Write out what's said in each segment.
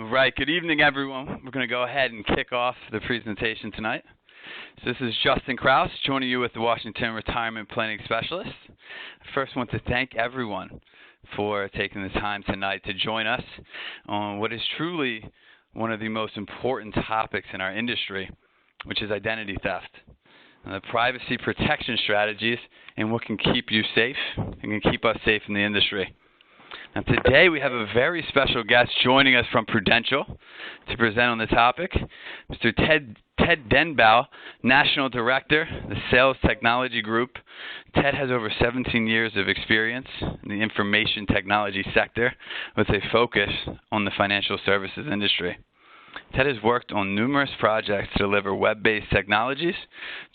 right, good evening, everyone. We're going to go ahead and kick off the presentation tonight. So this is Justin Kraus, joining you with the Washington Retirement Planning Specialist. I first want to thank everyone for taking the time tonight to join us on what is truly one of the most important topics in our industry, which is identity theft. And the privacy protection strategies and what can keep you safe and can keep us safe in the industry. Now today we have a very special guest joining us from Prudential to present on the topic, Mr. Ted Denbow, National Director, the Sales Technology Group. Ted has over 17 years of experience in the information technology sector with a focus on the financial services industry. Ted has worked on numerous projects to deliver web-based technologies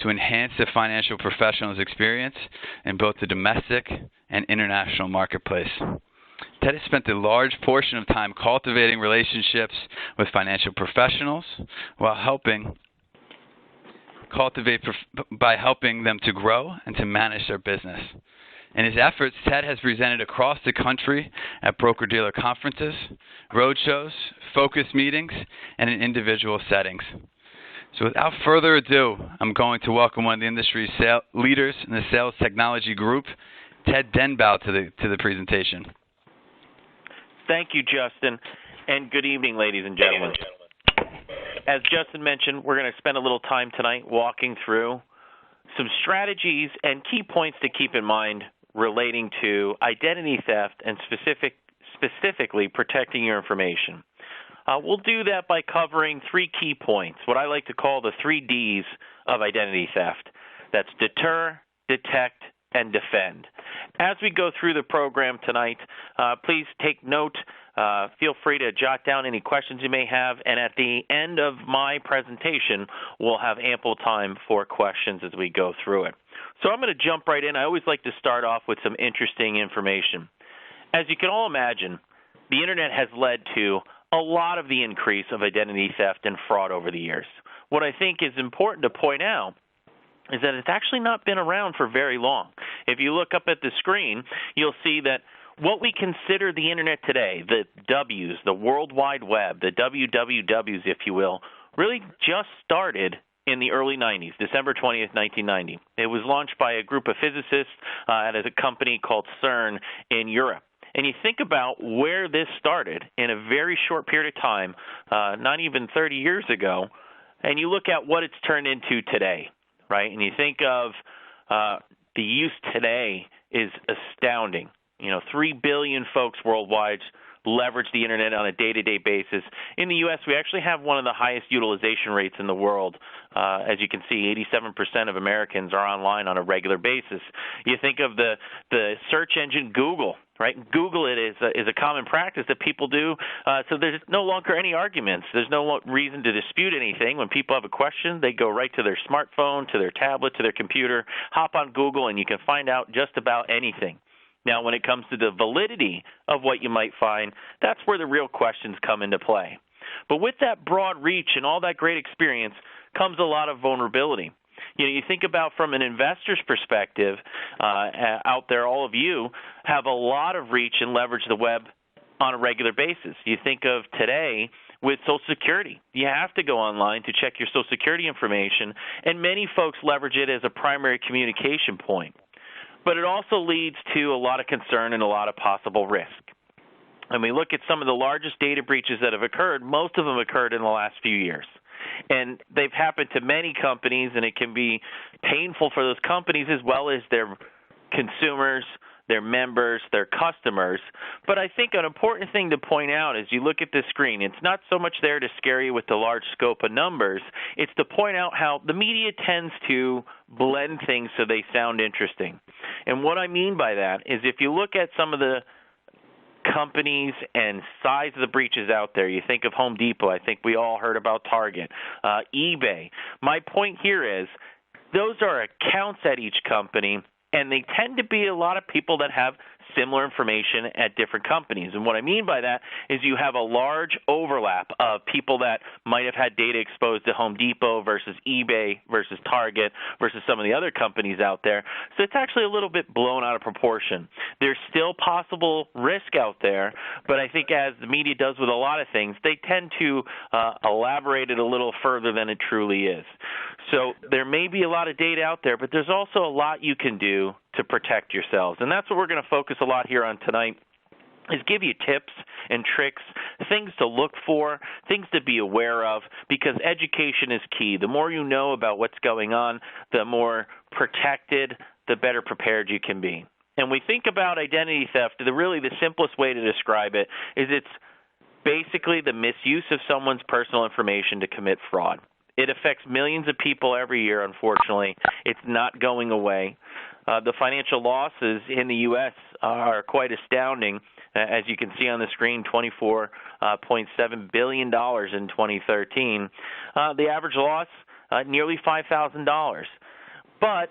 to enhance the financial professional's experience in both the domestic and international marketplace. Ted has spent a large portion of time cultivating relationships with financial professionals while helping them to grow and to manage their business. In his efforts, Ted has presented across the country at broker-dealer conferences, roadshows, focus meetings, and in individual settings. So without further ado, I'm going to welcome one of the industry's leaders in the Sales Technology Group, Ted Denbow, to the presentation. Thank you, Justin, and good evening, ladies and gentlemen. As Justin mentioned, we're going to spend a little time tonight walking through some strategies and key points to keep in mind relating to identity theft and specifically protecting your information. We'll do that by covering three key points, what I like to call the 3 Ds of identity theft. That's deter, detect, and defend. As we go through the program tonight, please take note. Feel free to jot down any questions you may have, and at the end of my presentation, we'll have ample time for questions as we go through it. So I'm going to jump right in. I always like to start off with some interesting information. As you can all imagine, the Internet has led to a lot of the increase of identity theft and fraud over the years. What I think is important to point out is that it's actually not been around for very long. If you look up at the screen, you'll see that what we consider the Internet today, the W's, the World Wide Web, the WWWs, if you will, really just started in the early 90s, December 20th, 1990. It was launched by a group of physicists at a company called CERN in Europe. And you think about where this started in a very short period of time, not even 30 years ago, and you look at what it's turned into today. Right, and you think of the use today is astounding. 3 billion folks worldwide leverage the Internet on a day-to-day basis. In the U.S., we actually have one of the highest utilization rates in the world. As you can see, 87% of Americans are online on a regular basis. You think of the search engine Google, right? Google it is a common practice that people do. So there's no longer any arguments. There's no reason to dispute anything. When people have a question, they go right to their smartphone, to their tablet, to their computer, hop on Google, and you can find out just about anything. Now, when it comes to the validity of what you might find, that's where the real questions come into play. But with that broad reach and all that great experience comes a lot of vulnerability. You think about from an investor's perspective, out there, all of you have a lot of reach and leverage the web on a regular basis. You think of today with Social Security. You have to go online to check your Social Security information, and many folks leverage it as a primary communication point. But it also leads to a lot of concern and a lot of possible risk. And we look at some of the largest data breaches that have occurred, most of them occurred in the last few years. And they've happened to many companies, and it can be painful for those companies as well as their consumers, their members, their customers. But I think an important thing to point out as you look at this screen, it's not so much there to scare you with the large scope of numbers. It's to point out how the media tends to blend things so they sound interesting. And what I mean by that is if you look at some of the companies and size of the breaches out there, you think of Home Depot, I think we all heard about Target, eBay. My point here is those are accounts at each company, and they tend to be a lot of people that have similar information at different companies. And what I mean by that is you have a large overlap of people that might have had data exposed to Home Depot versus eBay versus Target versus some of the other companies out there. So it's actually a little bit blown out of proportion. There's still possible risk out there, but I think as the media does with a lot of things, they tend to elaborate it a little further than it truly is. So there may be a lot of data out there, but there's also a lot you can do to protect yourselves. And that's what we're going to focus a lot here on tonight, is give you tips and tricks, things to look for, things to be aware of, because education is key. The more you know about what's going on, the more protected, the better prepared you can be. And we think about identity theft, the simplest way to describe it is it's basically the misuse of someone's personal information to commit fraud. It affects millions of people every year, unfortunately. It's not going away. The financial losses in the U.S. are quite astounding. As you can see on the screen, $24.7 billion in 2013. The average loss, nearly $5,000. But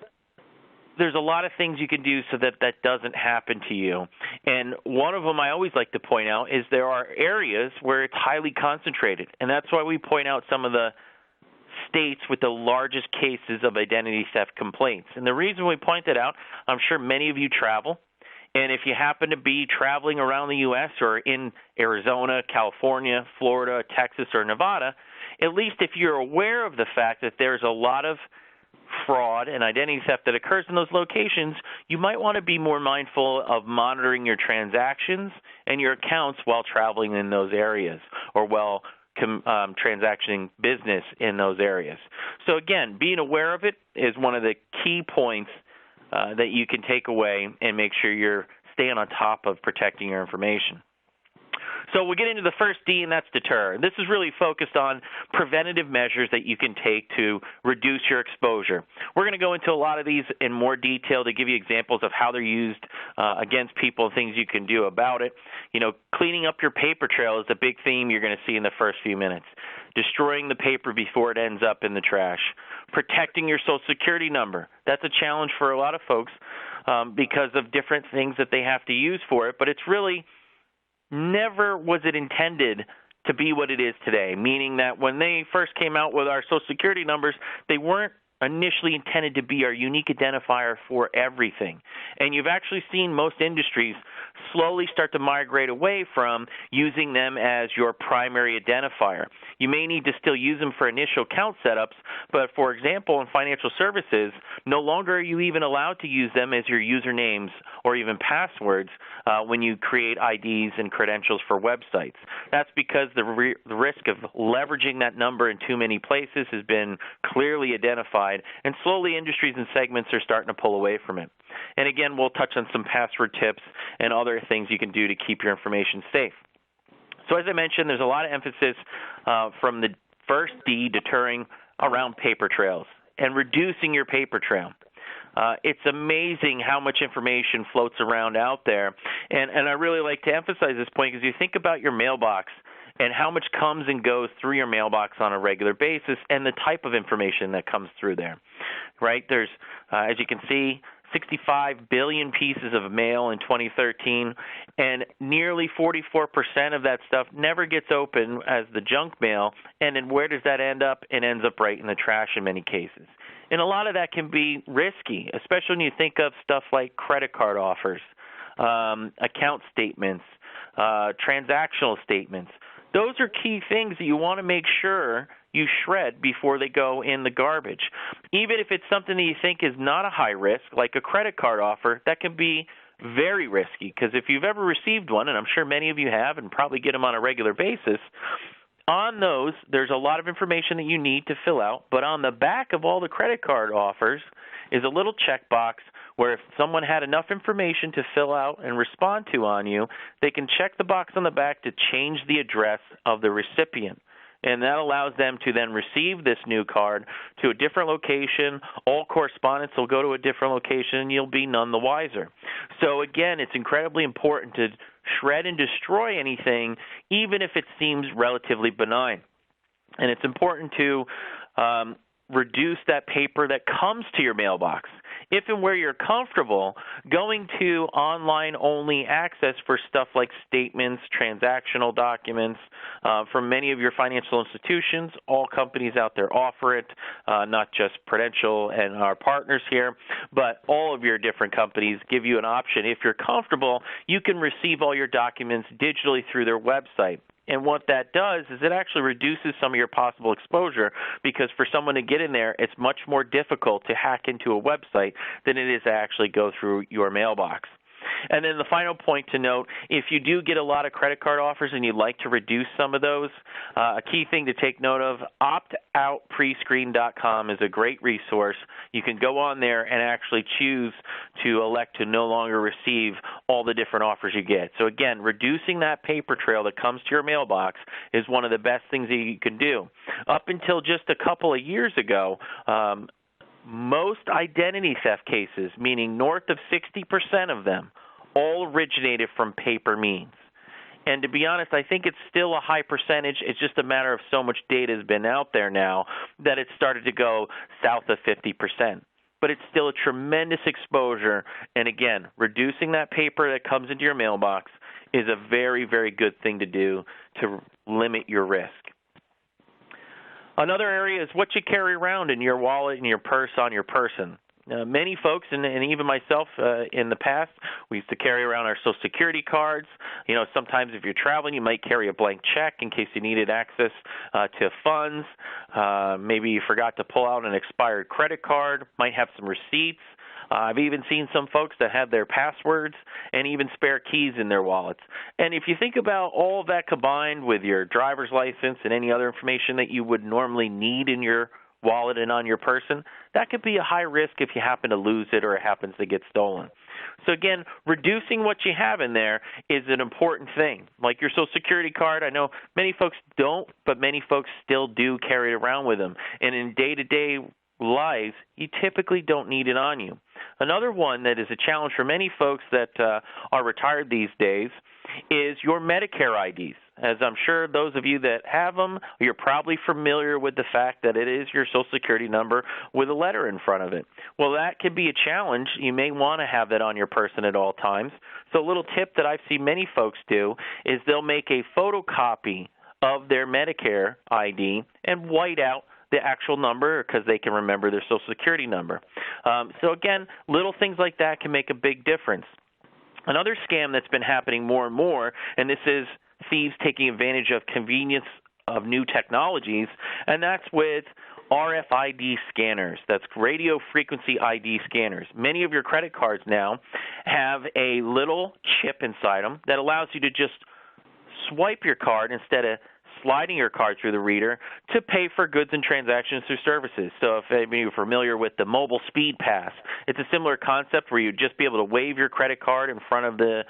there's a lot of things you can do so that that doesn't happen to you. And one of them I always like to point out is there are areas where it's highly concentrated. And that's why we point out some of the states with the largest cases of identity theft complaints. And the reason we point that out, I'm sure many of you travel. And if you happen to be traveling around the U.S. or in Arizona, California, Florida, Texas, or Nevada, at least if you're aware of the fact that there's a lot of fraud and identity theft that occurs in those locations, you might want to be more mindful of monitoring your transactions and your accounts while traveling in those areas or while transacting business in those areas. So again, being aware of it is one of the key points that you can take away and make sure you're staying on top of protecting your information. So we'll get into the first D, and that's deter. This is really focused on preventative measures that you can take to reduce your exposure. We're going to go into a lot of these in more detail to give you examples of how they're used against people and things you can do about it. You know, cleaning up your paper trail is a big theme you're going to see in the first few minutes. Destroying the paper before it ends up in the trash. Protecting your Social Security number. That's a challenge for a lot of folks because of different things that they have to use for it, but it's really never was it intended to be what it is today, meaning that when they first came out with our Social Security numbers, they weren't initially intended to be our unique identifier for everything. And you've actually seen most industries slowly start to migrate away from using them as your primary identifier. You may need to still use them for initial account setups, but for example, in financial services, no longer are you even allowed to use them as your usernames or even passwords when you create IDs and credentials for websites. That's because the risk of leveraging that number in too many places has been clearly identified, and slowly industries and segments are starting to pull away from it. And again, we'll touch on some password tips and other things you can do to keep your information safe. So as I mentioned, there's a lot of emphasis from the first D, deterring, around paper trails and reducing your paper trail. It's amazing how much information floats around out there. And I really like to emphasize this point because you think about your mailbox and how much comes and goes through your mailbox on a regular basis and the type of information that comes through there, right? There's, as you can see, 65 billion pieces of mail in 2013, and nearly 44% of that stuff never gets open as the junk mail. And then where does that end up? It ends up right in the trash in many cases. And a lot of that can be risky, especially when you think of stuff like credit card offers, account statements, transactional statements. Those are key things that you want to make sure you shred before they go in the garbage. Even if it's something that you think is not a high risk, like a credit card offer, that can be very risky, because if you've ever received one, and I'm sure many of you have and probably get them on a regular basis, on those, there's a lot of information that you need to fill out, but on the back of all the credit card offers is a little checkbox where if someone had enough information to fill out and respond to on you, they can check the box on the back to change the address of the recipient. And that allows them to then receive this new card to a different location. All correspondence will go to a different location, and you'll be none the wiser. So, again, it's incredibly important to shred and destroy anything, even if it seems relatively benign. And it's important to reduce that paper that comes to your mailbox. if and where you're comfortable, going to online-only access for stuff like statements, transactional documents from many of your financial institutions. All companies out there offer it, not just Prudential and our partners here, but all of your different companies give you an option. If you're comfortable, you can receive all your documents digitally through their website. And what that does is it actually reduces some of your possible exposure, because for someone to get in there, it's much more difficult to hack into a website than it is to actually go through your mailbox. And then the final point to note, if you do get a lot of credit card offers and you'd like to reduce some of those, a key thing to take note of, optoutprescreen.com is a great resource. You can go on there and actually choose to elect to no longer receive all the different offers you get. So again, reducing that paper trail that comes to your mailbox is one of the best things that you can do. Up until just a couple of years ago, most identity theft cases, meaning north of 60% of them, all originated from paper means. And to be honest, I think it's still a high percentage. It's just a matter of so much data has been out there now that it's started to go south of 50%. But it's still a tremendous exposure. And again, reducing that paper that comes into your mailbox is a very, very good thing to do to limit your risk. Another area is what you carry around in your wallet and your purse on your person. Many folks, and even myself in the past, we used to carry around our Social Security cards. You know, sometimes if you're traveling, you might carry a blank check in case you needed access to funds. Maybe you forgot to pull out an expired credit card, might have some receipts. I've even seen some folks that have their passwords and even spare keys in their wallets. And if you think about all of that combined with your driver's license and any other information that you would normally need in your wallet and on your person, that could be a high risk if you happen to lose it or it happens to get stolen. So again, reducing what you have in there is an important thing. Like your Social Security card, I know many folks don't, but many folks still do carry it around with them. And in day-to-day lives, you typically don't need it on you. Another one that is a challenge for many folks that are retired these days is your Medicare IDs. As I'm sure those of you that have them, you're probably familiar with the fact that it is your Social Security number with a letter in front of it. Well, that can be a challenge. You may want to have that on your person at all times. So a little tip that I've seen many folks do is they'll make a photocopy of their Medicare ID and white out the actual number because they can remember their Social Security number. So again, little things like that can make a big difference. Another scam that's been happening more and more, and this is thieves taking advantage of convenience of new technologies, and that's with RFID scanners. That's radio frequency ID scanners. Many of your credit cards now have a little chip inside them that allows you to just swipe your card instead of sliding your card through the reader to pay for goods and transactions through services. So if you're familiar with the mobile speed pass, it's a similar concept where you'd just be able to wave your credit card in front of the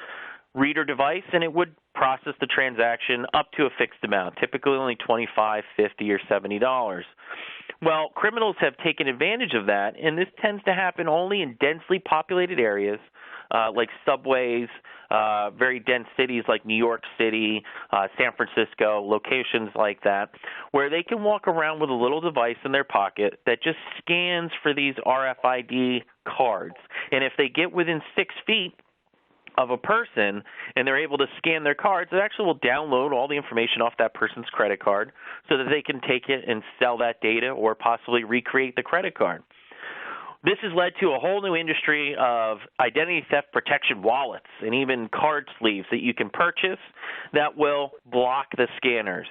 reader device and it would process the transaction up to a fixed amount, typically only $25, $50, or $70. Well, criminals have taken advantage of that, and this tends to happen only in densely populated areas like subways, very dense cities like New York City, San Francisco, locations like that, where they can walk around with a little device in their pocket that just scans for these RFID cards. And if they get within 6 feet of a person and they're able to scan their cards, it actually will download all the information off that person's credit card so that they can take it and sell that data or possibly recreate the credit card. This has led to a whole new industry of identity theft protection wallets and even card sleeves that you can purchase that will block the scanners.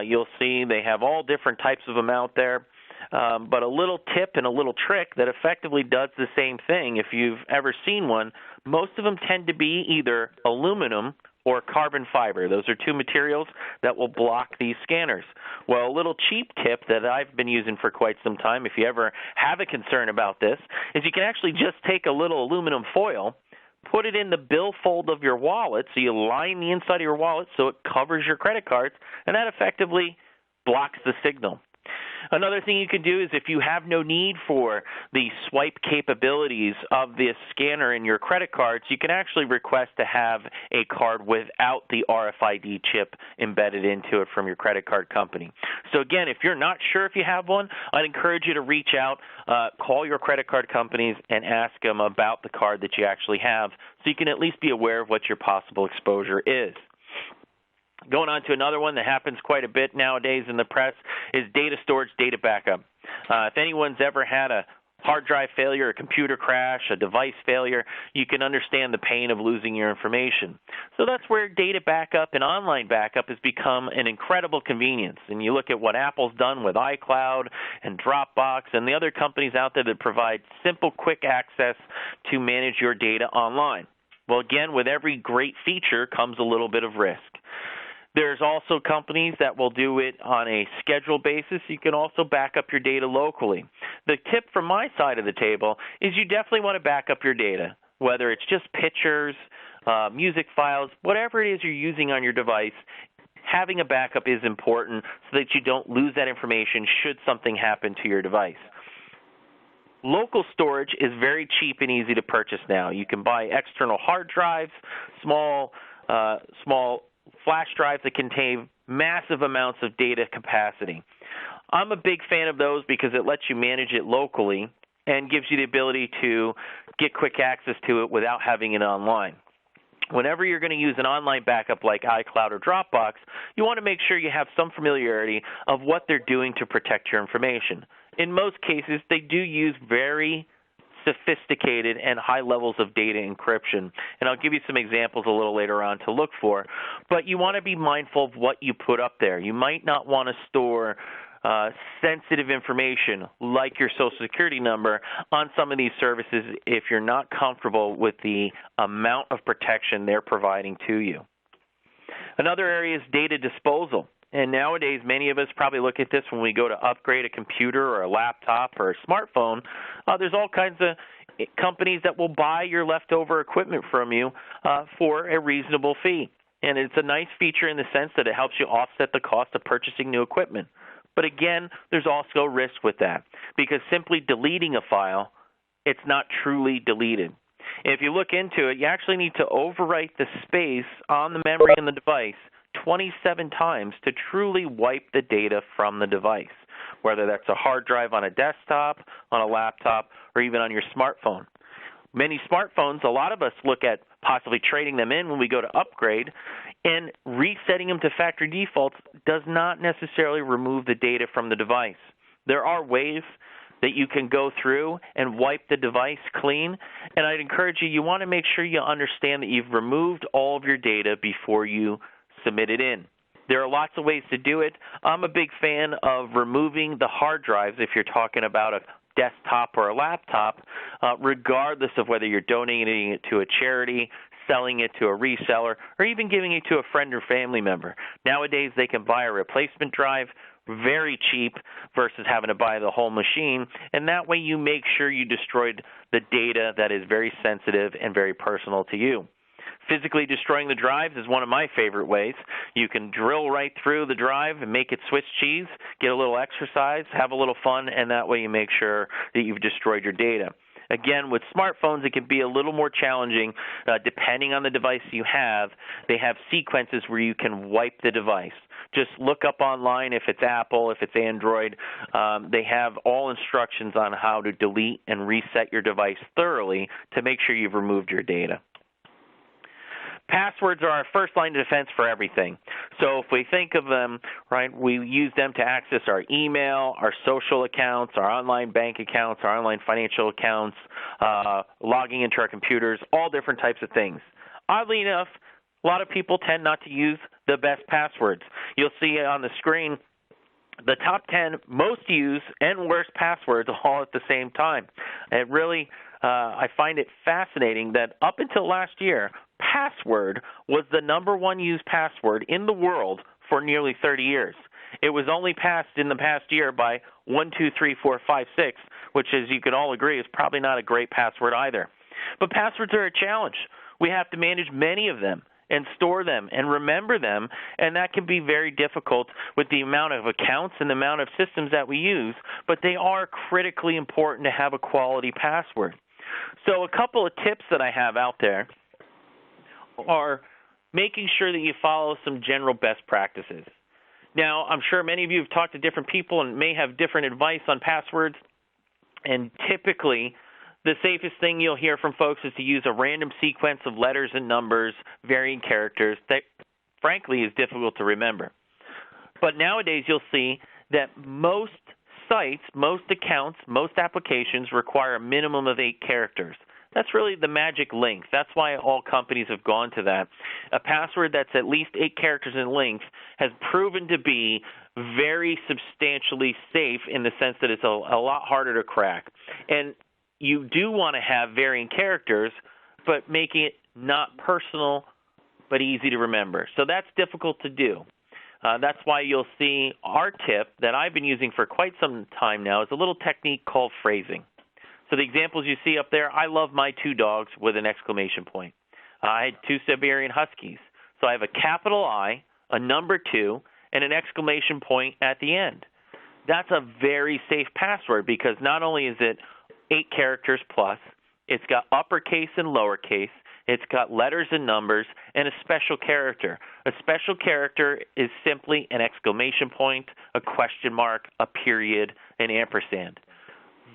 You'll see they have all different types of them out there. But a little tip and a little trick that effectively does the same thing, if you've ever seen one, most of them tend to be either aluminum or carbon fiber. Those are two materials that will block these scanners. Well, a little cheap tip that I've been using for quite some time, if you ever have a concern about this, is you can actually just take a little aluminum foil, put it in the billfold of your wallet, so you line the inside of your wallet so it covers your credit cards, and that effectively blocks the signal. Another thing you can do is if you have no need for the swipe capabilities of this scanner in your credit cards, you can actually request to have a card without the RFID chip embedded into it from your credit card company. So again, if you're not sure if you have one, I'd encourage you to reach out, call your credit card companies and ask them about the card that you actually have so you can at least be aware of what your possible exposure is. Going on to another one that happens quite a bit nowadays in the press is data storage, data backup. If anyone's ever had a hard drive failure, a computer crash, a device failure, you can understand the pain of losing your information. So that's where data backup and online backup has become an incredible convenience. And you look at what Apple's done with iCloud and Dropbox and the other companies out there that provide simple, quick access to manage your data online. Well, again, with every great feature comes a little bit of risk. There's also companies that will do it on a schedule basis. You can also back up your data locally. The tip from my side of the table is you definitely want to back up your data, whether it's just pictures, music files, whatever it is you're using on your device. Having a backup is important so that you don't lose that information should something happen to your device. Local storage is very cheap and easy to purchase now. You can buy external hard drives, small flash drives that contain massive amounts of data capacity. I'm a big fan of those because it lets you manage it locally and gives you the ability to get quick access to it without having it online. Whenever you're going to use an online backup like iCloud or Dropbox, you want to make sure you have some familiarity of what they're doing to protect your information. In most cases, they do use very sophisticated and high levels of data encryption. And I'll give you some examples a little later on to look for. But you want to be mindful of what you put up there. You might not want to store sensitive information like your Social Security number on some of these services if you're not comfortable with the amount of protection they're providing to you. Another area is data disposal. And nowadays, many of us probably look at this when we go to upgrade a computer or a laptop or a smartphone. There's all kinds of companies that will buy your leftover equipment from you for a reasonable fee. And it's a nice feature in the sense that it helps you offset the cost of purchasing new equipment. But again, there's also risk with that because simply deleting a file, it's not truly deleted. And if you look into it, you actually need to overwrite the space on the memory in the device 27 times to truly wipe the data from the device, whether that's a hard drive on a desktop, on a laptop, or even on your smartphone. Many smartphones, a lot of us look at possibly trading them in when we go to upgrade, and resetting them to factory defaults does not necessarily remove the data from the device. There are ways that you can go through and wipe the device clean, and I'd encourage you want to make sure you understand that you've removed all of your data before you submit it in. There are lots of ways to do it. I'm a big fan of removing the hard drives if you're talking about a desktop or a laptop, regardless of whether you're donating it to a charity, selling it to a reseller, or even giving it to a friend or family member. Nowadays, they can buy a replacement drive very cheap versus having to buy the whole machine, and that way you make sure you destroyed the data that is very sensitive and very personal to you. Physically destroying the drives is one of my favorite ways. You can drill right through the drive and make it Swiss cheese, get a little exercise, have a little fun, and that way you make sure that you've destroyed your data. Again, with smartphones, it can be a little more challenging depending on the device you have. They have sequences where you can wipe the device. Just look up online if it's Apple, if it's Android. They have all instructions on how to delete and reset your device thoroughly to make sure you've removed your data. Passwords are our first line of defense for everything. So if we think of them, right, we use them to access our email, our social accounts, our online bank accounts, our online financial accounts, logging into our computers, all different types of things. Oddly enough, a lot of people tend not to use the best passwords. You'll see on the screen the top 10 most used and worst passwords all at the same time. It really, I find it fascinating that up until last year, password was the number one used password in the world for nearly 30 years. It was only passed in the past year by 123456, which, as you can all agree, is probably not a great password either. But passwords are a challenge. We have to manage many of them. and store them and remember them, and that can be very difficult with the amount of accounts and the amount of systems that we use, but they are critically important to have a quality password. So a couple of tips that I have out there are making sure that you follow some general best practices. Now, I'm sure many of you have talked to different people and may have different advice on passwords, and typically the safest thing you'll hear from folks is to use a random sequence of letters and numbers, varying characters that, frankly, is difficult to remember. But nowadays you'll see that most sites, most accounts, most applications require a minimum of 8 characters. That's really the magic length. That's why all companies have gone to that. A password that's at least 8 characters in length has proven to be very substantially safe in the sense that it's a lot harder to crack. And you do want to have varying characters, but making it not personal but easy to remember. So that's difficult to do. That's why you'll see our tip that I've been using for quite some time now is a little technique called phrasing. So the examples you see up there, I love my 2 dogs with an exclamation point. I had 2 Siberian Huskies. So I have a capital I, a number 2, and an exclamation point at the end. That's a very safe password because not only is it 8 characters plus, it's got uppercase and lowercase, it's got letters and numbers, and a special character. A special character is simply an exclamation point, a question mark, a period, an ampersand.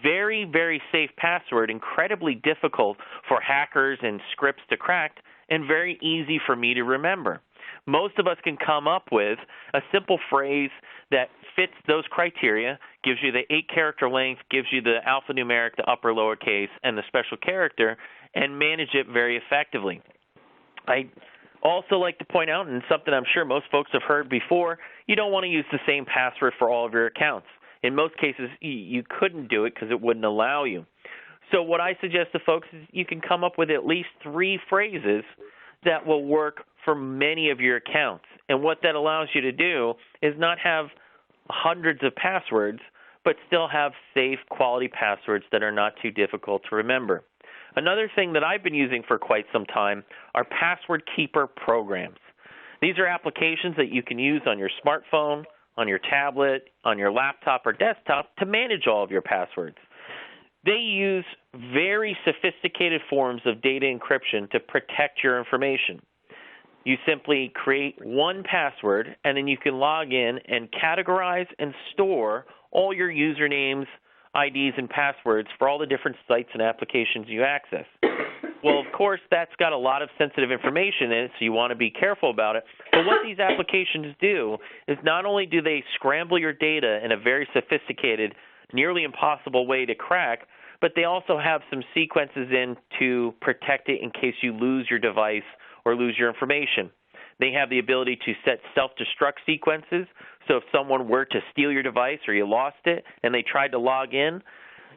Very, very safe password, incredibly difficult for hackers and scripts to crack, and very easy for me to remember. Most of us can come up with a simple phrase that fits those criteria, gives you the 8-character length, gives you the alphanumeric, the upper lowercase, and the special character, and manage it very effectively. I also like to point out, and something I'm sure most folks have heard before, you don't want to use the same password for all of your accounts. In most cases, you couldn't do it because it wouldn't allow you. So what I suggest to folks is you can come up with at least 3 phrases that will work for many of your accounts. And what that allows you to do is not have hundreds of passwords, but still have safe, quality passwords that are not too difficult to remember. Another thing that I've been using for quite some time are password keeper programs. These are applications that you can use on your smartphone, on your tablet, on your laptop or desktop to manage all of your passwords. They use very sophisticated forms of data encryption to protect your information. You simply create one password, and then you can log in and categorize and store all your usernames, IDs, and passwords for all the different sites and applications you access. Well, of course, that's got a lot of sensitive information in it, so you want to be careful about it. But what these applications do is not only do they scramble your data in a very sophisticated, nearly impossible way to crack, but they also have some sequences in to protect it in case you lose your device or lose your information. They have the ability to set self-destruct sequences, so if someone were to steal your device or you lost it and they tried to log in,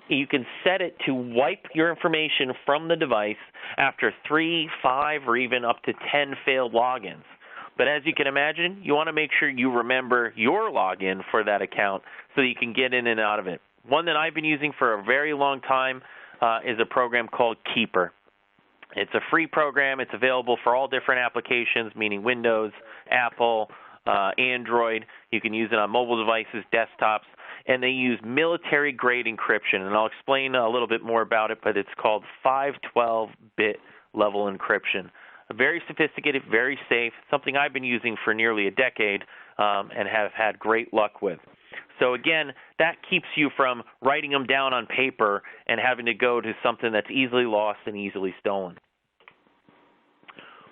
you can set it to wipe your information from the device after 3, 5, or even up to 10 failed logins. But as you can imagine, you want to make sure you remember your login for that account so that you can get in and out of it. One that I've been using for a very long time is a program called Keeper. It's a free program. It's available for all different applications, meaning Windows, Apple, Android. You can use it on mobile devices, desktops, and they use military-grade encryption. And I'll explain a little bit more about it, but it's called 512-bit level encryption. Very sophisticated, very safe, something I've been using for nearly a decade and have had great luck with. So again, that keeps you from writing them down on paper and having to go to something that's easily lost and easily stolen.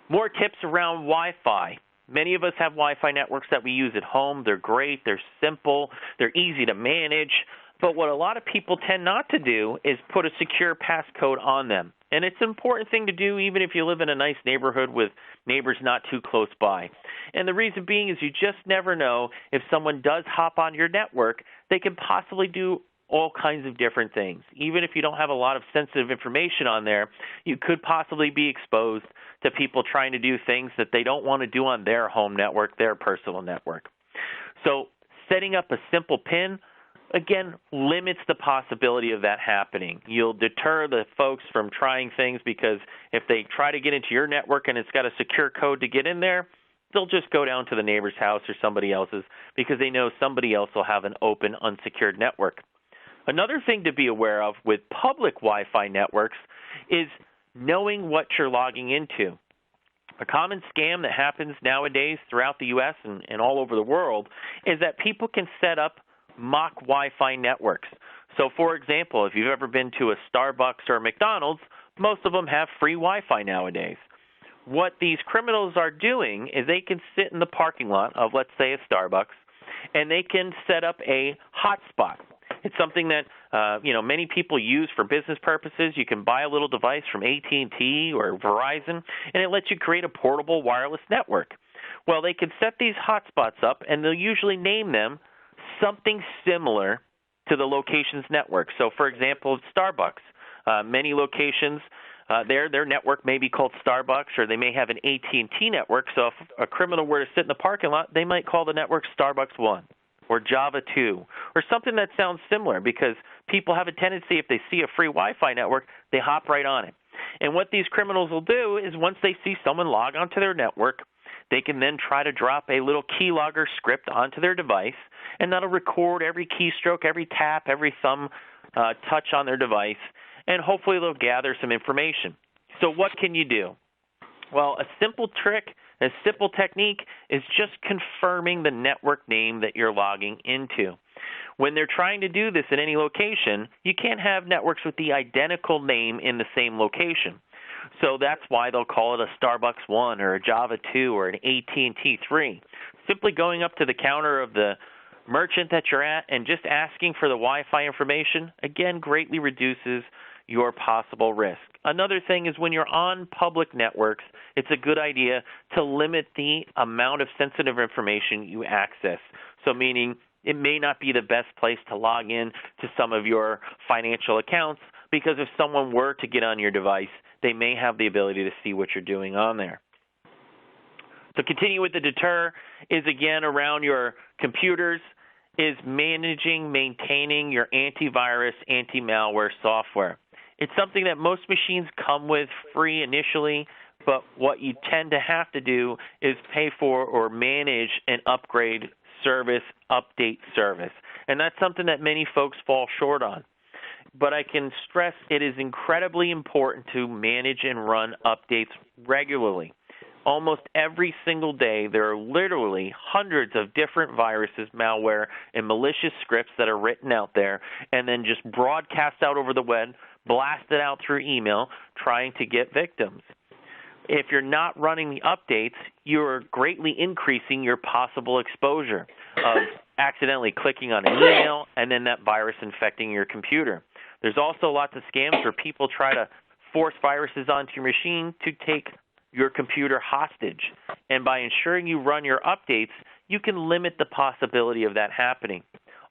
More tips around Wi-Fi. Many of us have Wi-Fi networks that we use at home. They're great. They're simple. They're easy to manage. But what a lot of people tend not to do is put a secure passcode on them. And it's an important thing to do even if you live in a nice neighborhood with neighbors not too close by. And the reason being is you just never know if someone does hop on your network, they can possibly do all kinds of different things. Even if you don't have a lot of sensitive information on there, you could possibly be exposed to people trying to do things that they don't want to do on their home network, their personal network. So setting up a simple PIN again, limits the possibility of that happening. You'll deter the folks from trying things because if they try to get into your network and it's got a secure code to get in there, they'll just go down to the neighbor's house or somebody else's because they know somebody else will have an open, unsecured network. Another thing to be aware of with public Wi-Fi networks is knowing what you're logging into. A common scam that happens nowadays throughout the U.S. and all over the world is that people can set up mock Wi-Fi networks. So, for example, if you've ever been to a Starbucks or a McDonald's, most of them have free Wi-Fi nowadays. What these criminals are doing is they can sit in the parking lot of, let's say, a Starbucks, and they can set up a hotspot. It's something that many people use for business purposes. You can buy a little device from AT&T or Verizon, and it lets you create a portable wireless network. Well, they can set these hotspots up, and they'll usually name them something similar to the location's network. So, for example, Starbucks. Many locations, their network may be called Starbucks, or they may have an AT&T network. So if a criminal were to sit in the parking lot, they might call the network Starbucks 1 or Java 2 or something that sounds similar because people have a tendency, if they see a free Wi-Fi network, they hop right on it. And what these criminals will do is once they see someone log onto their network, they can then try to drop a little keylogger script onto their device, and that'll record every keystroke, every tap, every thumb touch on their device, and hopefully they'll gather some information. So what can you do? Well, a simple trick, a simple technique is just confirming the network name that you're logging into. When they're trying to do this in any location, you can't have networks with the identical name in the same location. So that's why they'll call it a Starbucks 1 or a Java 2 or an AT&T 3. Simply going up to the counter of the merchant that you're at and just asking for the Wi-Fi information, again, greatly reduces your possible risk. Another thing is when you're on public networks, it's a good idea to limit the amount of sensitive information you access. So meaning it may not be the best place to log in to some of your financial accounts because if someone were to get on your device, they may have the ability to see what you're doing on there. So continue with the deter is again around your computers, is maintaining your antivirus, anti-malware software. It's something that most machines come with free initially, but what you tend to have to do is pay for or manage an upgrade service, update service. And that's something that many folks fall short on. But I can stress it is incredibly important to manage and run updates regularly. Almost every single day, there are literally hundreds of different viruses, malware, and malicious scripts that are written out there and then just broadcast out over the web, blasted out through email, trying to get victims. If you're not running the updates, you're greatly increasing your possible exposure of accidentally clicking on an email and then that virus infecting your computer. There's also lots of scams where people try to force viruses onto your machine to take your computer hostage. And by ensuring you run your updates, you can limit the possibility of that happening.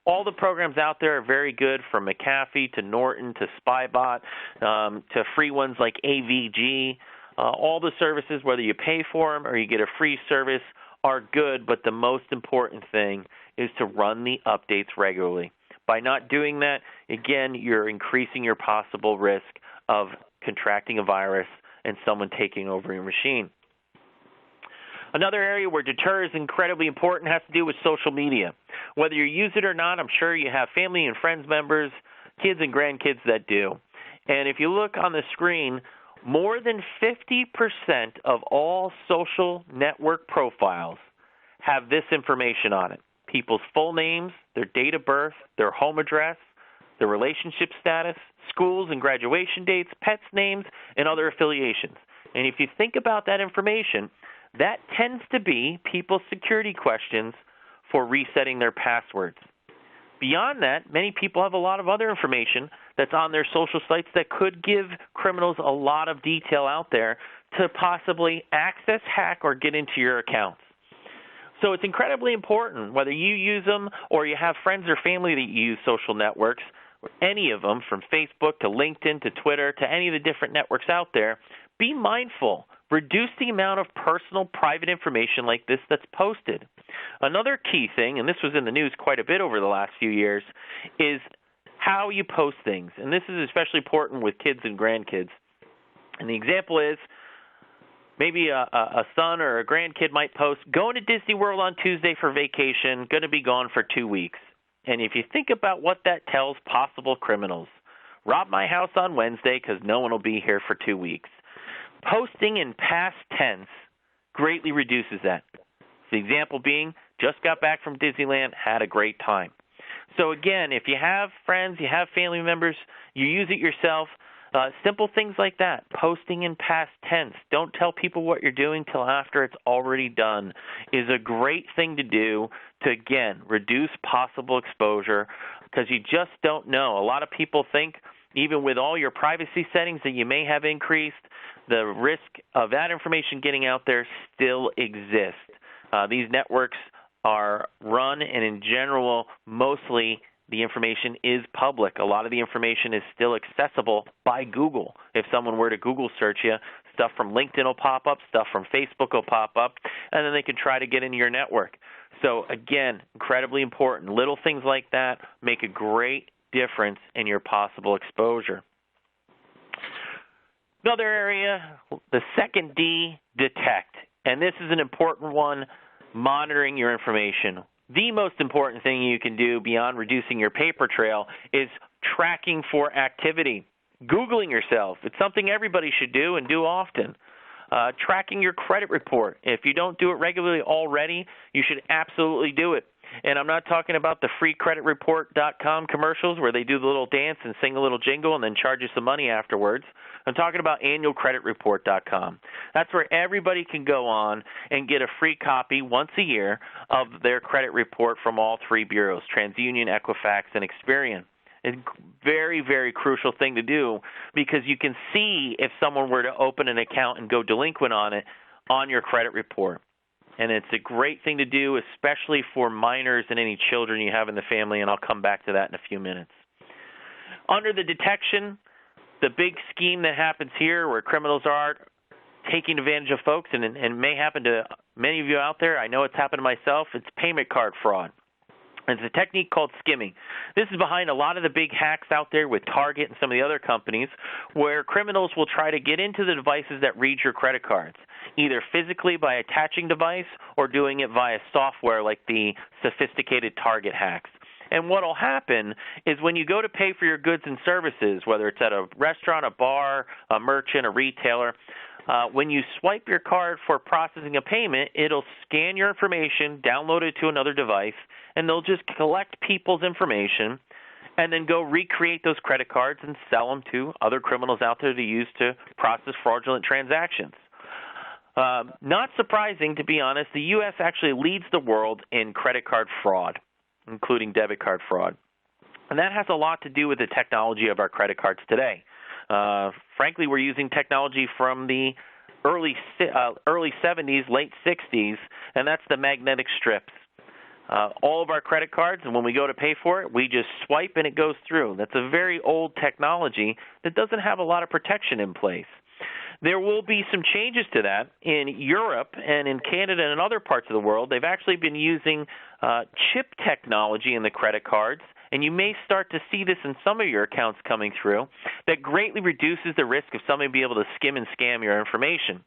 All the programs out there are very good, from McAfee to Norton to Spybot to free ones like AVG. All the services, whether you pay for them or you get a free service, are good, but the most important thing is to run the updates regularly. By not doing that, again, you're increasing your possible risk of contracting a virus and someone taking over your machine. Another area where deter is incredibly important has to do with social media. Whether you use it or not, I'm sure you have family and friends members, kids and grandkids that do. And if you look on the screen, more than 50% of all social network profiles have this information on it: people's full names, their date of birth, their home address, their relationship status, schools and graduation dates, pets' names, and other affiliations. And if you think about that information, that tends to be people's security questions for resetting their passwords. Beyond that, many people have a lot of other information that's on their social sites that could give criminals a lot of detail out there to possibly access, hack, or get into your accounts. So it's incredibly important, whether you use them or you have friends or family that use social networks, any of them, from Facebook to LinkedIn to Twitter to any of the different networks out there, be mindful. Reduce the amount of personal, private information like this that's posted. Another key thing, and this was in the news quite a bit over the last few years, is how you post things. And this is especially important with kids and grandkids. And the example is maybe a son or a grandkid might post, going to Disney World on Tuesday for vacation, going to be gone for 2 weeks. And if you think about what that tells possible criminals, rob my house on Wednesday because no one will be here for 2 weeks. Posting in past tense greatly reduces that. The example being, just got back from Disneyland, had a great time. So again, if you have friends, you have family members, you use it yourself, simple things like that, posting in past tense. Don't tell people what you're doing till after it's already done is a great thing to do to, again, reduce possible exposure because you just don't know. A lot of people think, even with all your privacy settings that you may have increased, the risk of that information getting out there still exists. These networks are run, and in general, mostly the information is public. A lot of the information is still accessible by Google. If someone were to Google search you, stuff from LinkedIn will pop up, stuff from Facebook will pop up, and then they can try to get into your network. So again, incredibly important. Little things like that make a great difference in your possible exposure. Another area, the second D, detect. And this is an important one, monitoring your information. The most important thing you can do beyond reducing your paper trail is tracking for activity. Googling yourself. It's something everybody should do and do often. Tracking your credit report. If you don't do it regularly already, you should absolutely do it. And I'm not talking about the freecreditreport.com commercials where they do the little dance and sing a little jingle and then charge you some money afterwards. I'm talking about annualcreditreport.com. That's where everybody can go on and get a free copy once a year of their credit report from all three bureaus, TransUnion, Equifax, and Experian. It's a very, very crucial thing to do because you can see if someone were to open an account and go delinquent on it on your credit report. And it's a great thing to do, especially for minors and any children you have in the family, and I'll come back to that in a few minutes. Under the detection, the big scheme that happens here where criminals are taking advantage of folks, and may happen to many of you out there, I know it's happened to myself, it's payment card fraud. It's a technique called skimming. This is behind a lot of the big hacks out there with Target and some of the other companies where criminals will try to get into the devices that read your credit cards, either physically by attaching device or doing it via software like the sophisticated Target hacks. And what will happen is when you go to pay for your goods and services, whether it's at a restaurant, a bar, a merchant, a retailer, when you swipe your card for processing a payment, it'll scan your information, download it to another device, and they'll just collect people's information and then go recreate those credit cards and sell them to other criminals out there to use to process fraudulent transactions. Not surprising, to be honest, the U.S. actually leads the world in credit card fraud, including debit card fraud. And that has a lot to do with the technology of our credit cards today. Frankly, we're using technology from the early 70s, late 60s, and that's the magnetic strips. All of our credit cards, and when we go to pay for it, we just swipe and it goes through. That's a very old technology that doesn't have a lot of protection in place. There will be some changes to that in Europe and in Canada and other parts of the world. They've actually been using chip technology in the credit cards, and you may start to see this in some of your accounts coming through, that greatly reduces the risk of somebody being able to skim and scam your information.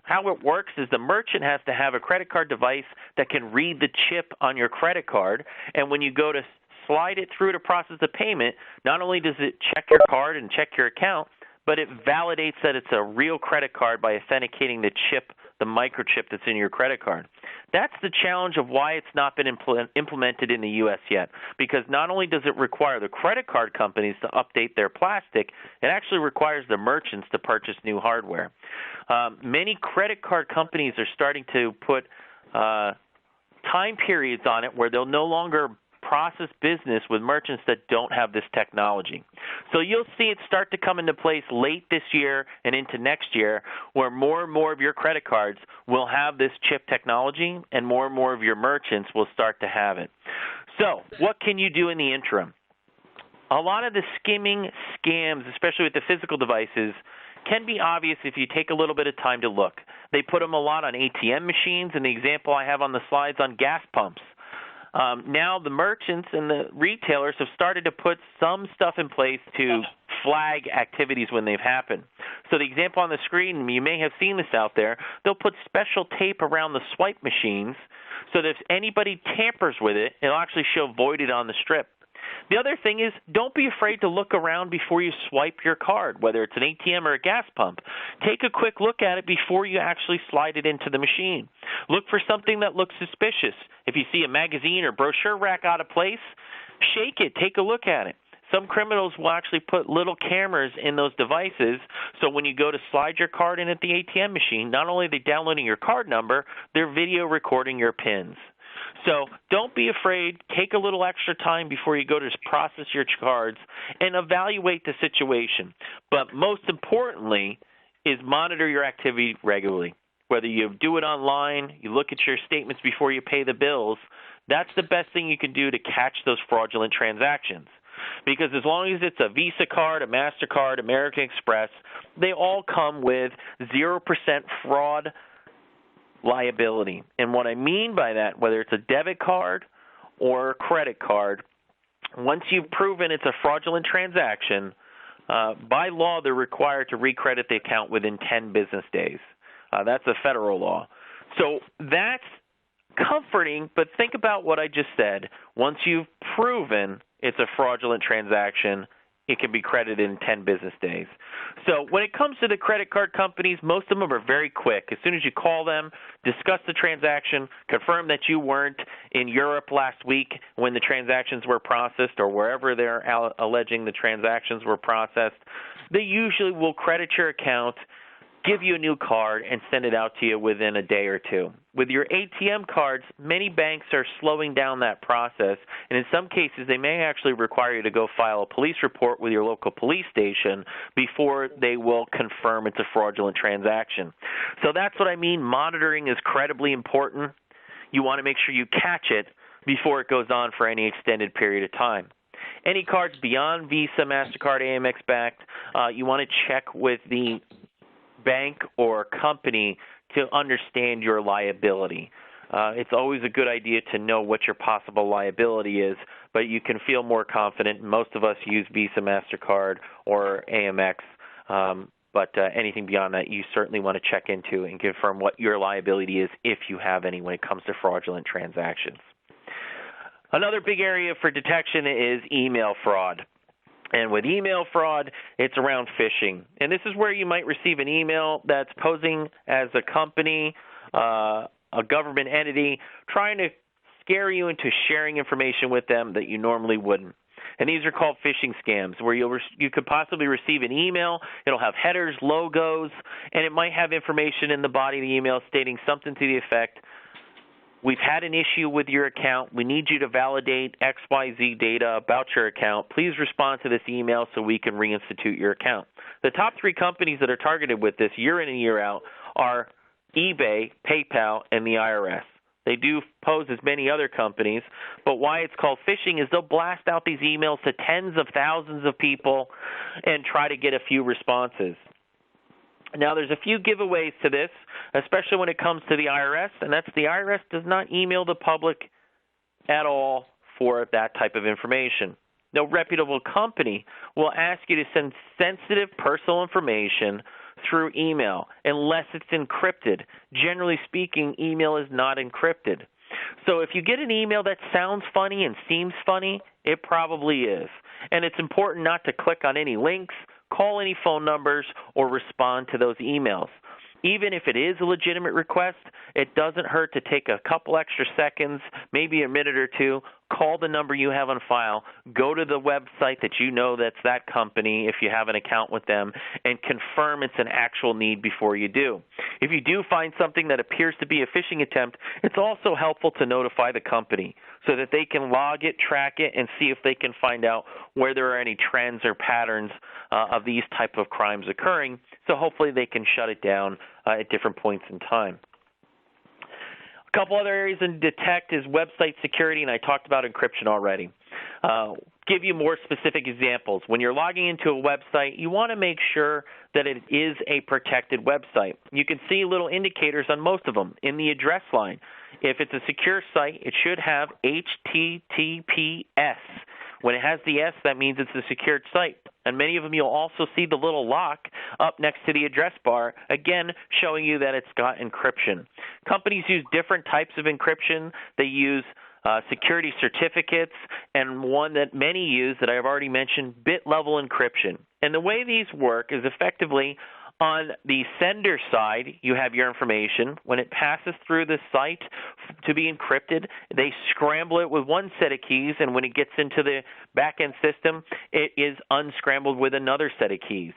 How it works is the merchant has to have a credit card device that can read the chip on your credit card, and when you go to slide it through to process the payment, not only does it check your card and check your account, but it validates that it's a real credit card by authenticating the chip, the microchip that's in your credit card. That's the challenge of why it's not been implemented in the U.S. yet, because not only does it require the credit card companies to update their plastic, it actually requires the merchants to purchase new hardware. Many credit card companies are starting to put time periods on it where they'll no longer process business with merchants that don't have this technology. So you'll see it start to come into place late this year and into next year, where more and more of your credit cards will have this chip technology and more of your merchants will start to have it. So what can you do in the interim? A lot of the skimming scams, especially with the physical devices, can be obvious if you take a little bit of time to look. They put them a lot on ATM machines, and the example I have on the slides on gas pumps. Now the merchants and the retailers have started to put some stuff in place to flag activities when they've happened. So the example on the screen, you may have seen this out there, they'll put special tape around the swipe machines so that if anybody tampers with it, it'll actually show voided on the strip. The other thing is, don't be afraid to look around before you swipe your card, whether it's an ATM or a gas pump. Take a quick look at it before you actually slide it into the machine. Look for something that looks suspicious. If you see a magazine or brochure rack out of place, shake it, take a look at it. Some criminals will actually put little cameras in those devices, so when you go to slide your card in at the ATM machine, not only are they downloading your card number, they're video recording your PINs. So don't be afraid. Take a little extra time before you go to process your cards and evaluate the situation. But most importantly is monitor your activity regularly. Whether you do it online, you look at your statements before you pay the bills, that's the best thing you can do to catch those fraudulent transactions. Because as long as it's a Visa card, a MasterCard, American Express, they all come with 0% fraud liability. And what I mean by that, whether it's a debit card or a credit card, once you've proven it's a fraudulent transaction, by law they're required to recredit the account within 10 business days. That's a federal law. So that's comforting, but think about what I just said. Once you've proven it's a fraudulent transaction, it can be credited in 10 business days. So when it comes to the credit card companies, most of them are very quick. As soon as you call them, discuss the transaction, confirm that you weren't in Europe last week when the transactions were processed or wherever they're alleging the transactions were processed, they usually will credit your account, give you a new card, and send it out to you within a day or two. With your ATM cards, many banks are slowing down that process, and in some cases they may actually require you to go file a police report with your local police station before they will confirm it's a fraudulent transaction. So that's what I mean. Monitoring is incredibly important. You want to make sure you catch it before it goes on for any extended period of time. Any cards beyond Visa, MasterCard, Amex backed, you want to check with the bank or company to understand your liability. It's always a good idea to know what your possible liability is, but you can feel more confident. Most of us use Visa, MasterCard, or Amex, but anything beyond that you certainly want to check into and confirm what your liability is if you have any when it comes to fraudulent transactions. Another big area for detection is email fraud. And with email fraud, it's around phishing. And this is where you might receive an email that's posing as a company, a government entity, trying to scare you into sharing information with them that you normally wouldn't. And these are called phishing scams, where you could possibly receive an email. It'll have headers, logos, and it might have information in the body of the email stating something to the effect, "We've had an issue with your account. We need you to validate XYZ data about your account. Please respond to this email so we can reinstitute your account." The top three companies that are targeted with this year in and year out are eBay, PayPal, and the IRS. They do pose as many other companies, but why it's called phishing is they'll blast out these emails to tens of thousands of people and try to get a few responses. Now, there's a few giveaways to this, especially when it comes to the IRS, and that's the IRS does not email the public at all for that type of information. No reputable company will ask you to send sensitive personal information through email unless it's encrypted. Generally speaking, email is not encrypted. So if you get an email that sounds funny and seems funny, it probably is. And it's important not to click on any links, call any phone numbers, or respond to those emails. Even if it is a legitimate request, it doesn't hurt to take a couple extra seconds, maybe a minute or two, call the number you have on file, go to the website that you know that's that company if you have an account with them, and confirm it's an actual need before you do. If you do find something that appears to be a phishing attempt, it's also helpful to notify the company so that they can log it, track it, and see if they can find out where there are any trends or patterns of these type of crimes occurring, so hopefully they can shut it down at different points in time. A couple other areas in detect is website security, and I talked about encryption already. give you more specific examples. When you're logging into a website, you want to make sure that it is a protected website. You can see little indicators on most of them in the address line. If it's a secure site, it should have HTTPS. When it has the S, that means it's a secured site. And many of them, you'll also see the little lock up next to the address bar, again, showing you that it's got encryption. Companies use different types of encryption. They use security certificates, and one that many use that I've already mentioned, bit-level encryption. And the way these work is effectively on the sender side, you have your information. When it passes through the site to be encrypted, they scramble it with one set of keys, and when it gets into the back-end system, it is unscrambled with another set of keys.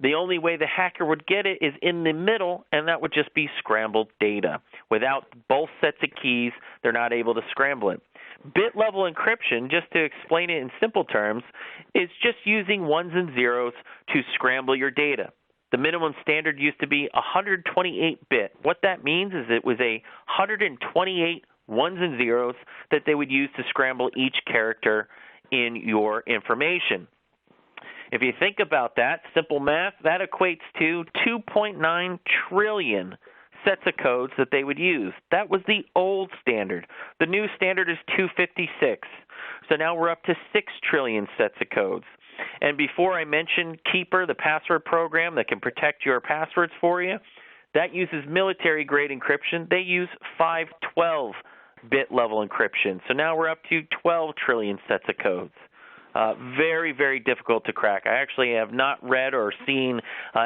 The only way the hacker would get it is in the middle, and that would just be scrambled data. Without both sets of keys, they're not able to scramble it. Bit-level encryption, just to explain it in simple terms, is just using ones and zeros to scramble your data. The minimum standard used to be 128-bit. What that means is it was 128 ones and zeros that they would use to scramble each character in your information. If you think about that, simple math, that equates to 2.9 trillion sets of codes that they would use. That was the old standard. The new standard is 256. So now we're up to 6 trillion sets of codes. And before I mentioned Keeper, the password program that can protect your passwords for you, that uses military-grade encryption. They use 512-bit level encryption. So now we're up to 12 trillion sets of codes. Very, very difficult to crack. I actually have not read or seen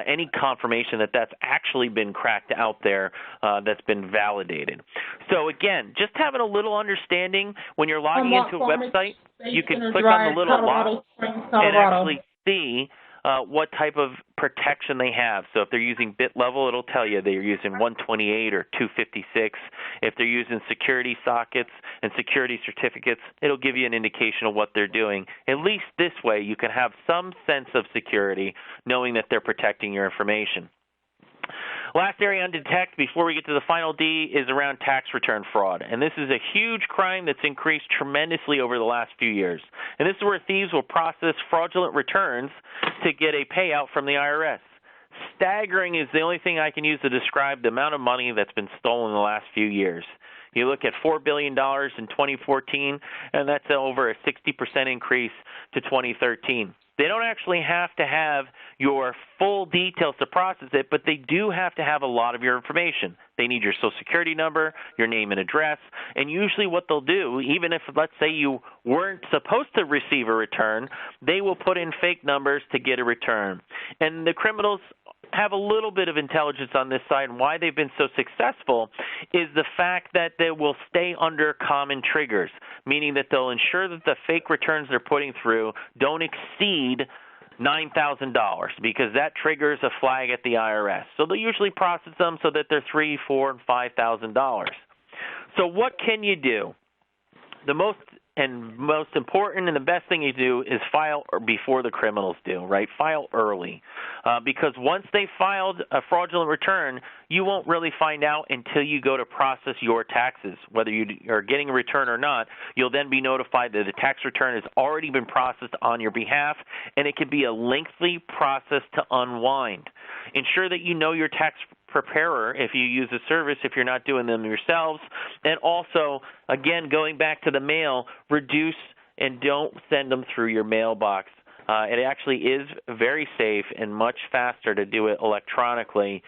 any confirmation that that's actually been cracked out there that's been validated. So again, just having a little understanding when you're logging into a website, you can click on the little lock and actually see what type of protection they have. So if they're using bit level, it'll tell you they're using 128 or 256. If they're using security sockets and security certificates, it'll give you an indication of what they're doing. At least this way, you can have some sense of security knowing that they're protecting your information. Last area on detect before we get to the final D is around tax return fraud. And this is a huge crime that's increased tremendously over the last few years. And this is where thieves will process fraudulent returns to get a payout from the IRS. Staggering is the only thing I can use to describe the amount of money that's been stolen in the last few years. You look at $4 billion in 2014, and that's over a 60% increase to 2013. They don't actually have to have your full details to process it, but they do have to have a lot of your information. They need your Social Security number, your name and address, and usually what they'll do, even if, let's say, you weren't supposed to receive a return, they will put in fake numbers to get a return. And the criminals have a little bit of intelligence on this side, and why they've been so successful is the fact that they will stay under common triggers, meaning that they'll ensure that the fake returns they're putting through don't exceed $9,000 because that triggers a flag at the IRS. So they'll usually process them so that they're $3,000, $4,000, and $5,000. So what can you do? The most important and the best thing you do is file before the criminals do, right? File early. Because once they filed a fraudulent return, you won't really find out until you go to process your taxes. Whether you are getting a return or not, you'll then be notified that the tax return has already been processed on your behalf, and it can be a lengthy process to unwind. Ensure that you know your tax preparer if you use a service, if you're not doing them yourselves. And also, again, going back to the mail, reduce and don't send them through your mailbox. It actually is very safe and much faster to do it electronically.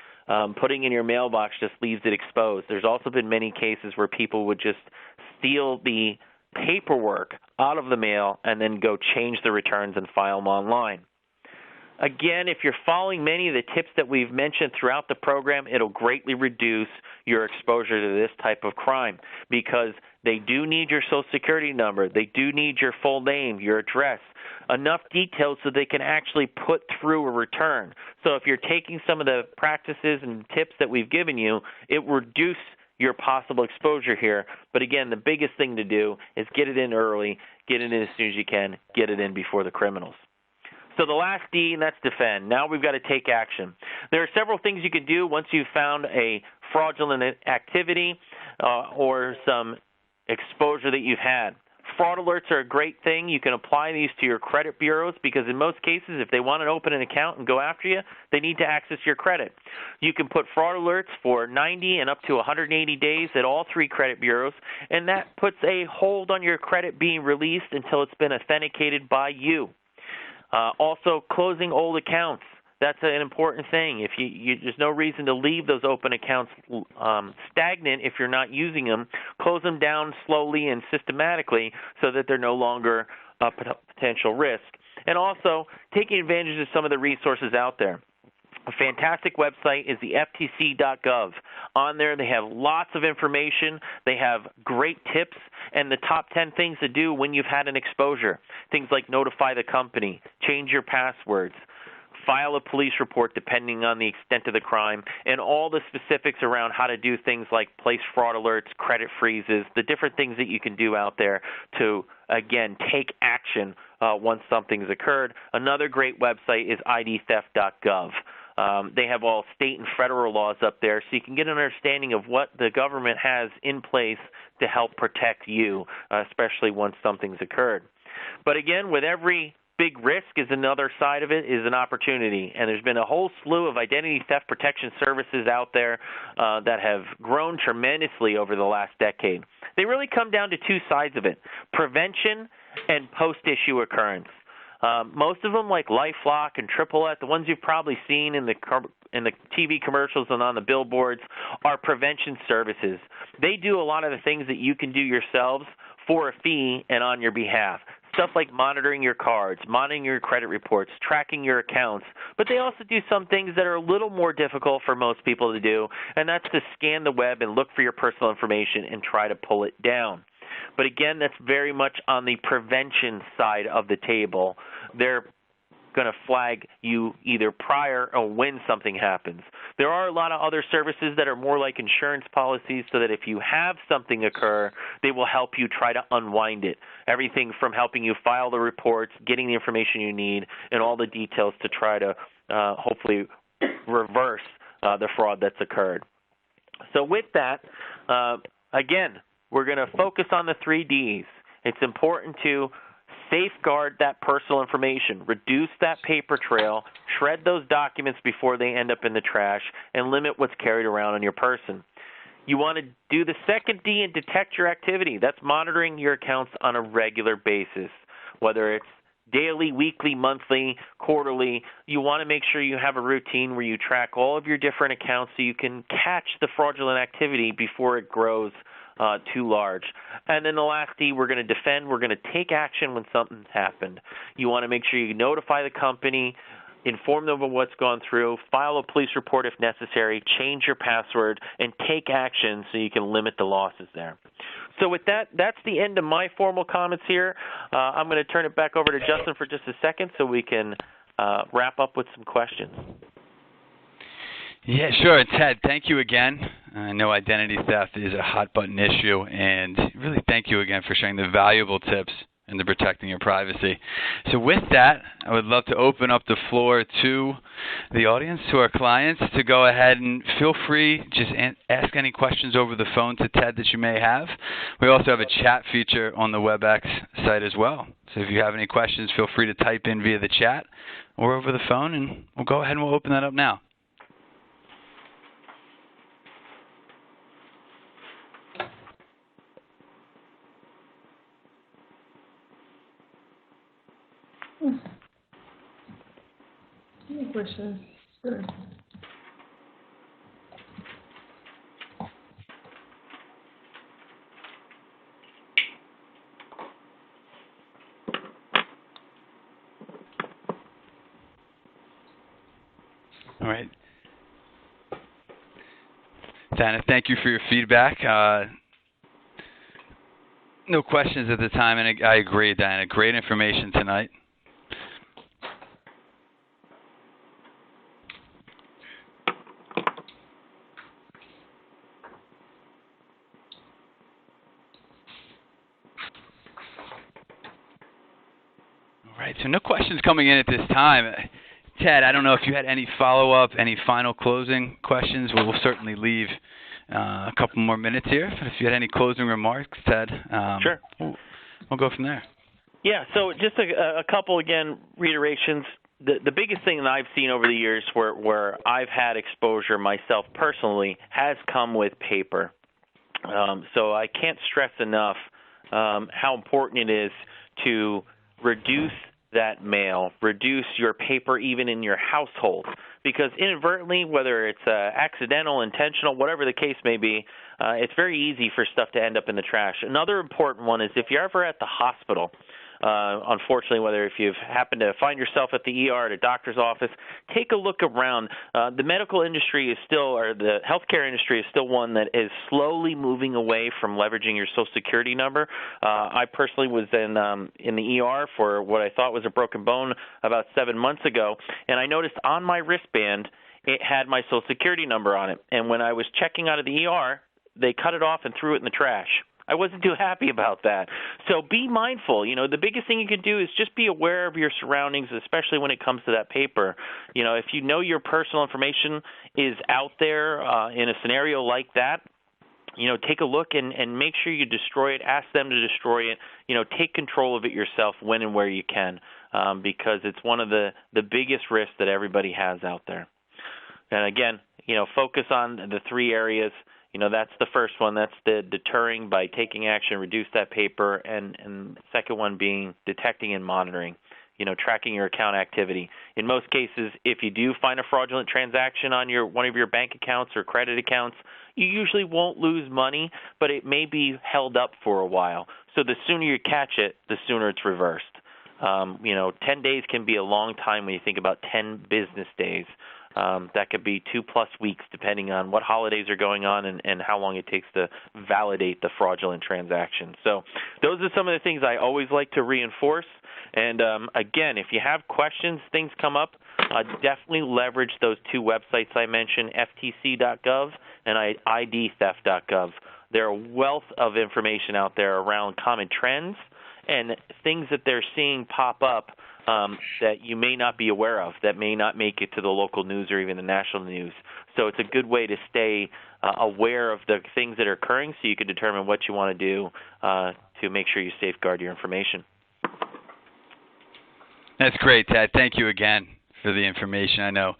Putting in your mailbox just leaves it exposed. There's also been many cases where people would just steal the paperwork out of the mail and then go change the returns and file them online. Again, if you're following many of the tips that we've mentioned throughout the program, it'll greatly reduce your exposure to this type of crime because they do need your Social Security number. They do need your full name, your address, enough details so they can actually put through a return. So if you're taking some of the practices and tips that we've given you, it will reduce your possible exposure here. But again, the biggest thing to do is get it in early, get it in as soon as you can, get it in before the criminals. So the last D, and that's defend. Now we've got to take action. There are several things you can do once you've found a fraudulent activity or some exposure that you've had. Fraud alerts are a great thing. You can apply these to your credit bureaus because in most cases, if they want to open an account and go after you, they need to access your credit. You can put fraud alerts for 90 and up to 180 days at all 3 credit bureaus, and that puts a hold on your credit being released until it's been authenticated by you. Also, closing old accounts. That's an important thing. If there's no reason to leave those open accounts stagnant if you're not using them. Close them down slowly and systematically so that they're no longer a potential risk. And also, taking advantage of some of the resources out there. A fantastic website is the FTC.gov. On there, they have lots of information. They have great tips and the top 10 things to do when you've had an exposure. Things like notify the company, change your passwords, file a police report depending on the extent of the crime, and all the specifics around how to do things like place fraud alerts, credit freezes, the different things that you can do out there to, again, take action once something's occurred. Another great website is idtheft.gov. They have all state and federal laws up there, so you can get an understanding of what the government has in place to help protect you, especially once something's occurred. But again, with every big risk is another side of it, is an opportunity. And there's been a whole slew of identity theft protection services out there that have grown tremendously over the last decade. They really come down to 2 sides of it, prevention and post-issue occurrence. Most of them, like LifeLock and Triple-Let, the ones you've probably seen in the TV commercials and on the billboards, are prevention services. They do a lot of the things that you can do yourselves for a fee and on your behalf. Stuff like monitoring your cards, monitoring your credit reports, tracking your accounts. But they also do some things that are a little more difficult for most people to do, and that's to scan the web and look for your personal information and try to pull it down. But again, that's very much on the prevention side of the table. They're going to flag you either prior or when something happens. There are a lot of other services that are more like insurance policies so that if you have something occur, they will help you try to unwind it. Everything from helping you file the reports, getting the information you need, and all the details to try to hopefully reverse the fraud that's occurred. So with that, again, we're going to focus on the 3 Ds. It's important to safeguard that personal information, reduce that paper trail, shred those documents before they end up in the trash, and limit what's carried around on your person. You want to do the second D and detect your activity. That's monitoring your accounts on a regular basis, whether it's daily, weekly, monthly, quarterly. You want to make sure you have a routine where you track all of your different accounts so you can catch the fraudulent activity before it grows too large. And then the last D, we're going to defend. We're going to take action when something's happened. You want to make sure you notify the company, inform them of what's gone through, file a police report if necessary, change your password, and take action so you can limit the losses there. So with that, that's the end of my formal comments here. I'm going to turn it back over to Justin for just a second so we can wrap up with some questions. Yeah, sure. Ted, thank you again. I know identity theft is a hot-button issue, and really thank you again for sharing the valuable tips into protecting your privacy. So with that, I would love to open up the floor to the audience, to our clients, to go ahead and feel free, just ask any questions over the phone to Ted that you may have. We also have a chat feature on the WebEx site as well. So if you have any questions, feel free to type in via the chat or over the phone, and we'll go ahead and we'll open that up now. Any questions? Sure. All right. Diana, thank you for your feedback. No questions at the time, and I agree, Diana. Great information tonight. All right, so no questions coming in at this time. Ted, I don't know if you had any follow-up, any final closing questions. We'll certainly leave a couple more minutes here. But if you had any closing remarks, Ted. Sure. we'll go from there. Yeah, so just a couple, again, reiterations. The biggest thing that I've seen over the years where I've had exposure myself personally has come with paper. So I can't stress enough how important it is to reduce that mail, reduce your paper even in your household, because inadvertently, whether it's accidental, intentional, whatever the case may be, it's very easy for stuff to end up in the trash. Another important one is if you're ever at the hospital, unfortunately, whether if you've happened to find yourself at the ER, at a doctor's office, take a look around. The medical industry is still, or the healthcare industry is still one that is slowly moving away from leveraging your Social Security number. I personally was in the ER for what I thought was a broken bone about 7 months ago, and I noticed on my wristband it had my Social Security number on it. And when I was checking out of the ER, they cut it off and threw it in the trash. I wasn't too happy about that. So be mindful. The biggest thing you can do is just be aware of your surroundings, especially when it comes to that paper. If you know your personal information is out there in a scenario like that, take a look and make sure you destroy it. Ask them to destroy it. Take control of it yourself when and where you can, because it's one of the biggest risks that everybody has out there. And again, focus on the three areas. That's the first one. That's the deterring by taking action, reduce that paper, and the second one being detecting and monitoring, tracking your account activity. In most cases, if you do find a fraudulent transaction on one of your bank accounts or credit accounts, you usually won't lose money, but it may be held up for a while. So the sooner you catch it, the sooner it's reversed. 10 days can be a long time when you think about 10 business days. That could be 2+ weeks depending on what holidays are going on and how long it takes to validate the fraudulent transaction. So those are some of the things I always like to reinforce. And again, if you have questions, things come up, definitely leverage those two websites I mentioned, ftc.gov and idtheft.gov. There are a wealth of information out there around common trends and things that they're seeing pop up that you may not be aware of, that may not make it to the local news or even the national news. So it's a good way to stay aware of the things that are occurring so you can determine what you want to do to make sure you safeguard your information. That's great, Ted. Thank you again for the information. I know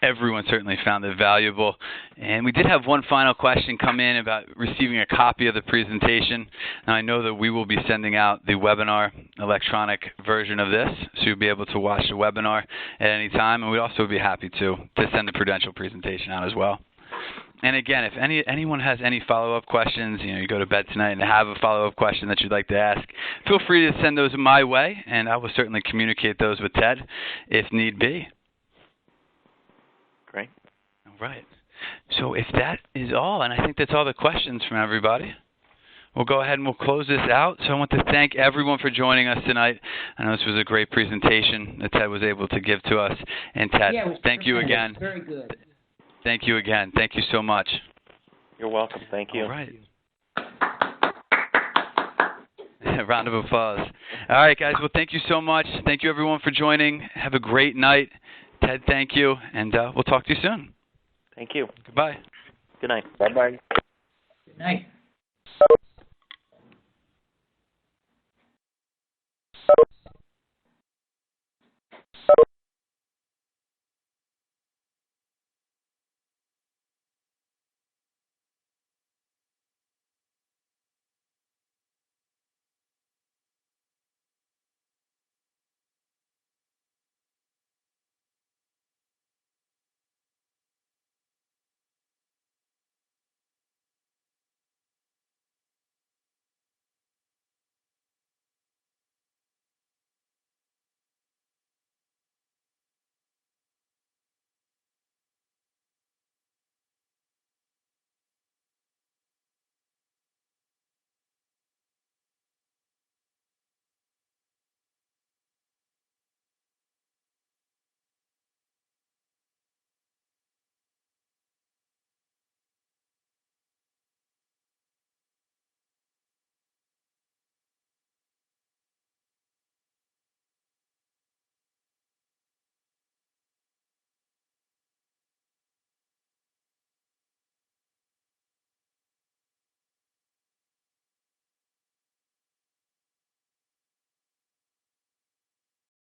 everyone certainly found it valuable. And we did have one final question come in about receiving a copy of the presentation. Now, I know that we will be sending out the webinar electronic version of this, so you'll be able to watch the webinar at any time. And we'd also be happy to send the Prudential presentation out as well. And again, if anyone has any follow-up questions, you go to bed tonight and have a follow-up question that you'd like to ask, feel free to send those my way, and I will certainly communicate those with Ted if need be. Great. All right. So if that is all, and I think that's all the questions from everybody, we'll go ahead and we'll close this out. So I want to thank everyone for joining us tonight. I know this was a great presentation that Ted was able to give to us. And Ted, thank you again. Very good. Thank you again. Thank you so much. You're welcome. Thank you. All right. Round of applause. All right, guys. Well, thank you so much. Thank you, everyone, for joining. Have a great night. Ted, thank you. And we'll talk to you soon. Thank you. Goodbye. Good night. Bye-bye. Good night.